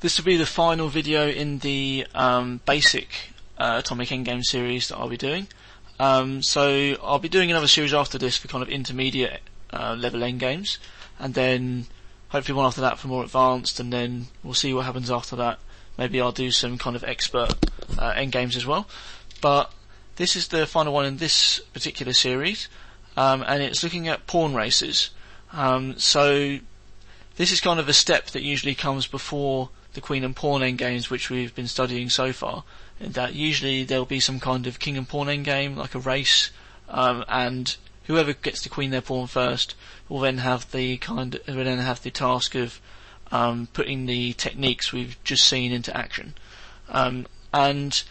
This will be the final video in the basic Atomic Endgame series that I'll be doing. So I'll be doing another series after this for kind of intermediate level endgames, and then hopefully one after that for more advanced, and then we'll see what happens after that. Maybe I'll do some kind of expert endgames as well. But this is the final one in this particular series, and it's looking at pawn races. So this is kind of a step that usually comes before the queen and pawn endgames, which we've been studying so far. In that usually there'll be some kind of king and pawn endgame, like a race, and whoever gets the queen their pawn first will then have the task of putting the techniques we've just seen into action. And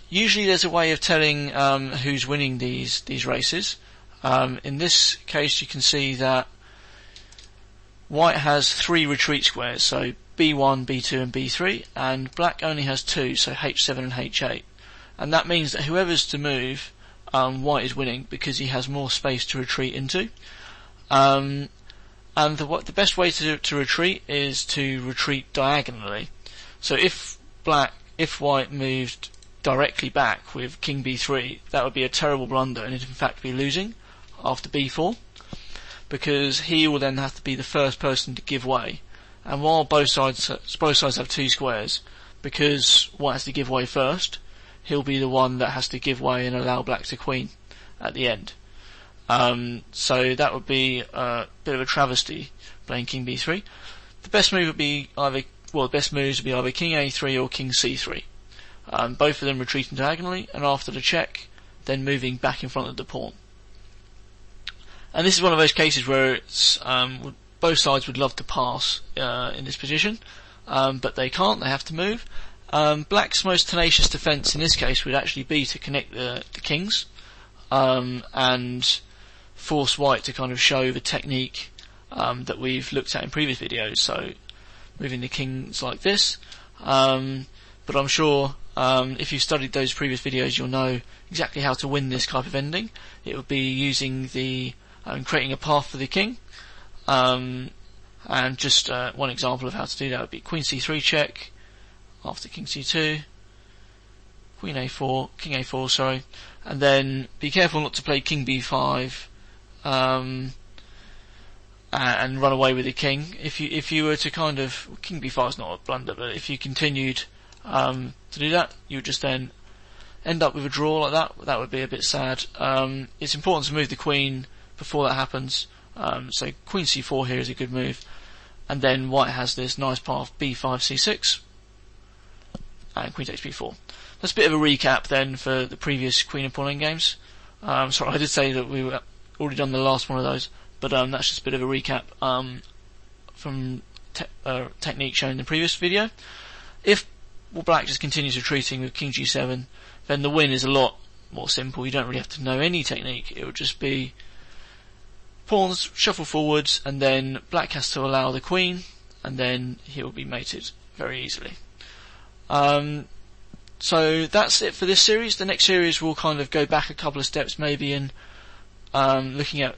usually there's a way of telling who's winning these races. In this case, you can see that white has 3 retreat squares, so B1, B2 and B3, and black only has 2, so H7 and H8. And that means that whoever's to move, white is winning because he has more space to retreat into. And the best way to retreat is to retreat diagonally. So if white moved directly back with king B3, that would be a terrible blunder, and it'd in fact be losing after B4, because he will then have to be the first person to give way. And while both sides have 2 squares, because white has to give way first, he'll be the one that has to give way and allow black to queen at the end. So that would be a bit of a travesty, playing king b3. The best move would be the best moves would be either king a3 or king c3. Both of them retreating diagonally, and after the check, then moving back in front of the pawn. And this is one of those cases where it's both sides would love to pass in this position, but they can't, they have to move. Black's most tenacious defence in this case would actually be to connect the kings, and force white to kind of show the technique that we've looked at in previous videos, so moving the kings like this. But I'm sure if you've studied those previous videos, you'll know exactly how to win this type of ending. It would be using creating a path for the king. And just one example of how to do that would be queen c3 check, after king c2, queen a4, king a4, sorry, and then be careful not to play king b5 and run away with the king. If you were to kind of, king b5 is not a blunder, but if you continued to do that, you would just then end up with a draw like that. That would be a bit sad. It's important to move the queen before that happens. So queen c4 here is a good move, and then white has this nice path b5 c6 and queen takes b4. That's a bit of a recap then for the previous queen and pawn endgames. Sorry, I did say that we were already done the last one of those, but that's just a bit of a recap from technique shown in the previous video. If black just continues retreating with king g7, then the win is a lot more simple. You don't really have to know any technique. It would just be pawns shuffle forwards, and then black has to allow the queen, and then he will be mated very easily. So that's it for this series. The next series will kind of go back a couple of steps, maybe in looking at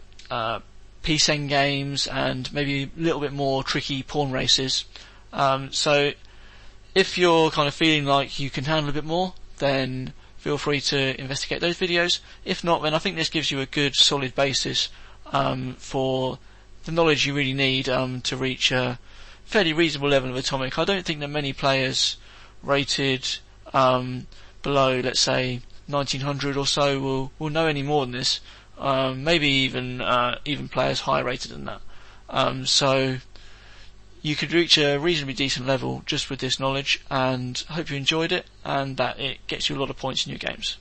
piece endgames and maybe a little bit more tricky pawn races. So if you're kind of feeling like you can handle a bit more, then feel free to investigate those videos. If not, then I think this gives you a good solid basis for the knowledge you really need to reach a fairly reasonable level of Atomic. I don't think that many players rated below, let's say, 1900 or so will know any more than this. Maybe even players higher rated than that. So you could reach a reasonably decent level just with this knowledge, and hope you enjoyed it and that it gets you a lot of points in your games.